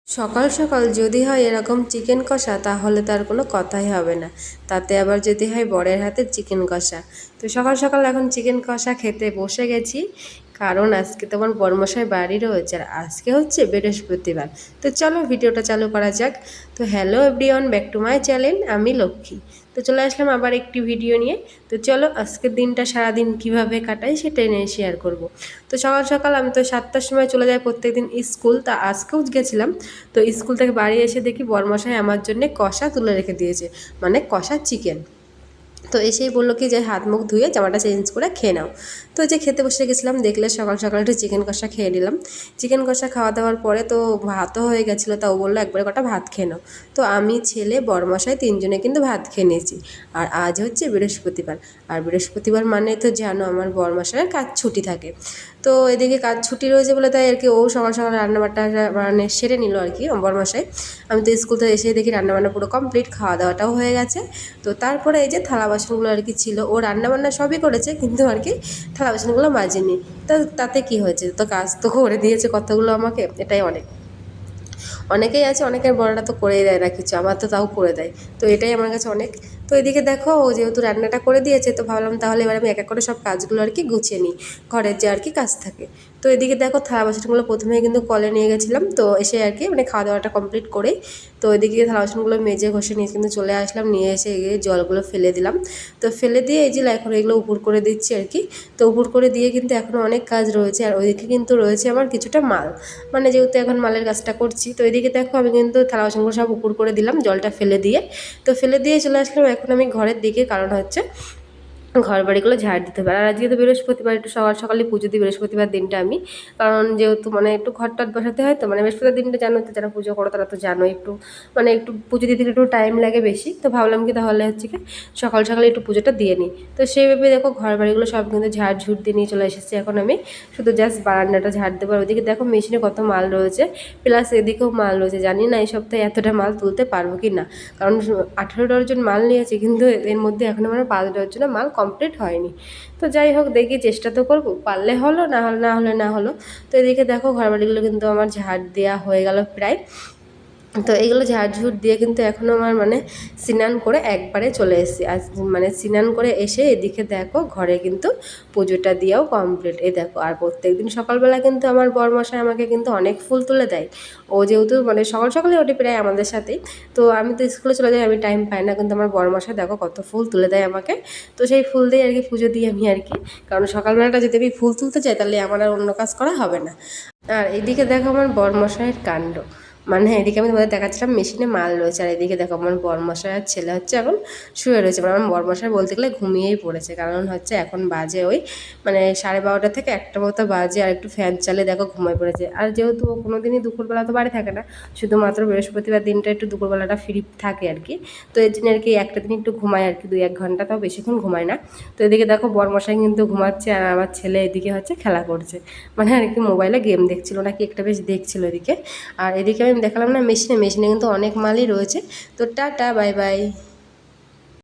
সকাল সকাল যদি হয় এরকম চিকেন কষা তাহলে তার কোনো কথাই হবে না। তাতে আবার যদি হয় বরের হাতের চিকেন কষা। তো সকাল সকাল এখন চিকেন কষা খেতে বসে গেছি, কারণ আজকে তো আমার বরমশাই বাড়ি রয়েছে আর আজকে হচ্ছে বৃহস্পতিবার। তো চলো ভিডিওটা চালু করা যাক। তো hello everyone, back to my channel, আমি লক্ষ্মী। তো চলে আসলাম আবার একটি ভিডিও নিয়ে। তো চলো আজকের দিনটা সারাদিন কিভাবে কাটাই সেটাই নিয়ে শেয়ার করব। তো সকাল সকাল আমি তো 7টার সময় চলে যাই প্রত্যেকদিন স্কুল, তা আজকেও গেছিলাম। তো স্কুল থেকে বাড়ি এসে দেখি বরমশাই আমার জন্য কষা তুলে রেখে দিয়েছে, মানে কষা চিকেন। তো এসেই বললো কি যে হাত মুখ ধুয়ে জামাটা চেঞ্জ করে খেয়ে নাও। তো যে খেতে বসে গেছিলাম, দেখলে সকাল সকাল একটু চিকেন কষা খেয়ে নিলাম। চিকেন কষা খাওয়া দাওয়ার পরে তো ভাতও হয়ে গেছিলো, তাও বললো একবারে কটা ভাত খেয়ে নাও। তো আমি, ছেলে, বরমশাই তিনজনে কিন্তু ভাত খেয়ে নিয়েছি। আর আজ হচ্ছে বৃহস্পতিবার, আর বৃহস্পতিবার মানে তো জানো আমার বরমশাইয়ের কাজ ছুটি থাকে। তো এদিকে কাজ ছুটি রয়েছে বলে তাই আর কি ও সকাল সকাল রান্নাবান্না মানে সেরে নিল আর কি বরমশাই। আমি তো স্কুল থেকে এসে দেখি রান্নাবান্না পুরো কমপ্লিট, খাওয়া দাওয়াটাও হয়ে গেছে। তো তারপরে এই যে থালা বাসনগুলো আর কি ছিল, ও রান্নাবান্না সবই করেছে কিন্তু আর কি থালা বাসনগুলো মাজেনি। তো তাতে কি হয়েছে, তো কাজ তো করে দিয়েছে কতগুলো আমাকে, এটাই অনেক। অনেকেই আছে অনেকের বড়রা তো করেই দেয় না কিছু, আমার তো তাও করে দেয়। তো এটাই আমার কাছে অনেক। তো এদিকে দেখো ও যেহেতু রান্নাটা করে দিয়েছে, তো ভাবলাম তাহলে এবার আমি এক এক করে সব কাজগুলো আর কি গুছিয়ে নিই, ঘরের যে আর কি কাজ থাকে। তো এদিকে দেখো থালা বাসনগুলো প্রথমেই কিন্তু কলে নিয়ে গেছিলাম, তো এসে আর কি মানে খাওয়া দাওয়াটা কমপ্লিট করেই তো এদিকে থালা বাসনগুলো মেজে ঘষে নিয়ে কিন্তু চলে আসলাম, নিয়ে এসে গিয়ে জলগুলো ফেলে দিলাম। তো ফেলে দিয়ে এই যে এখন এগুলো উপর করে দিচ্ছি আর কি। তো উপর করে দিয়ে কিন্তু এখনও অনেক কাজ রয়েছে, আর ওইদিকে কিন্তু রয়েছে আমার কিছুটা মাল, মানে যেহেতু এখন মালের কাজটা করছি। তো এদিকে দেখো আমি কিন্তু থালা বাসনগুলো সব উপর করে দিলাম জলটা ফেলে দিয়ে। তো ফেলে দিয়ে চলে আসলাম এখন আমি ঘরের দিকে, কারণ হচ্ছে ঘর বাড়িগুলো ঝাড় দিতে হবে। আর আজকে তো বৃহস্পতিবার, একটু সকাল সকালে পুজো দিই বৃহস্পতিবার দিনটা আমি, কারণ যেহেতু মানে একটু ঘর টট বসাতে হয়, তো মানে বৃহস্পতিবার দিনটা জানো তো, যারা পুজো করো তারা তো জানো একটু মানে একটু পুজো দিতে একটু টাইম লাগে বেশি। তো ভাবলাম কি তাহলে হচ্ছে কি সকাল সকালে একটু পুজোটা দিয়ে নিই। তো সেইভাবে দেখো ঘর বাড়িগুলো সব কিন্তু ঝাড় ঝুট দিয়ে নিয়ে চলে এসেছি। এখন আমি শুধু জাস্ট বারান্দাটা ঝাড় দেবো। আর ওইদিকে দেখো মেশিনে কত মাল রয়েছে, প্লাস এদিকেও মাল রয়েছে। জানি না এই সপ্তাহে এতটা মাল তুলতে পারবো কি না, কারণ 18 ডজন মাল নিয়েছি, কিন্তু এর মধ্যে এখন আমার 5 ডজনের মাল কমপ্লিট হয়নি। তো যাই হোক দেখি, চেষ্টা তো করবো, পারলে হলো, না হলো। তো এদিকে দেখো ঘরবাড়িগুলো কিন্তু আমার ঝাড় দেওয়া হয়ে গেল প্রায়। তো এইগুলো ঝাড়ঝুট দিয়ে কিন্তু এখনও আমার মানে স্নান করে একবারে চলে এসেছি। আজ মানে স্নান করে এসে এদিকে দেখো ঘরে কিন্তু পুজোটা দিয়েও কমপ্লিট। এই দেখো, আর প্রত্যেকদিন সকালবেলা কিন্তু আমার বরমশাই আমাকে কিন্তু অনেক ফুল তুলে দেয়। ও যেহেতু মানে সকাল সকালে ওঠে প্রায় আমাদের সাথেই, তো আমি তো স্কুলে চলে যাই, আমি টাইম পাই না, কিন্তু আমার বরমশাই দেখো কত ফুল তুলে দেয় আমাকে। তো সেই ফুল দিয়ে আর কি পুজো দিই আমি আর কি, কারণ সকালবেলাটা যদি আমি ফুল তুলতে চাই তাহলে আমার আর অন্য কাজ করা হবে না। আর এদিকে দেখো আমার বরমশাইয়ের কাণ্ড, মানে এদিকে আমি তোমাদের দেখাচ্ছিলাম মেশিনে মাল রয়েছে, আর এদিকে দেখো আমার বরমশাই আর ছেলে হচ্ছে এখন শুয়ে রয়েছে। মানে আমার বরমশাই বলতে গেলে ঘুমিয়েই পড়েছে, কারণ হচ্ছে এখন বাজে ওই মানে 12:30 থেকে 1টা মতো বাজে, আর একটু ফ্যান চালে দেখো ঘুমিয়ে পড়েছে। আর যেহেতু ও কোনো দিনই দুপুরবেলা তো বাড়ি থাকে না, শুধুমাত্র বৃহস্পতিবার দিনটা একটু দুপুরবেলাটা ফ্রি থাকে আর কি। তো এর জন্য আর কি একটা দিন একটু ঘুমায় আর কি, 2-1 ঘন্টা, তাও বেশিক্ষণ ঘুমায় না। তো এদিকে দেখো বরমশাই কিন্তু ঘুমাচ্ছে, আর আমার ছেলে এদিকে হচ্ছে খেলা করছে, মানে আর কি মোবাইলে গেম দেখছিল নাকি একটা বেশ দেখছিল এদিকে। আর এদিকে আমি দেখালাম না মেশিনে কিন্তু অনেক মালই রয়েছে। তো টাটা, বাই বাই।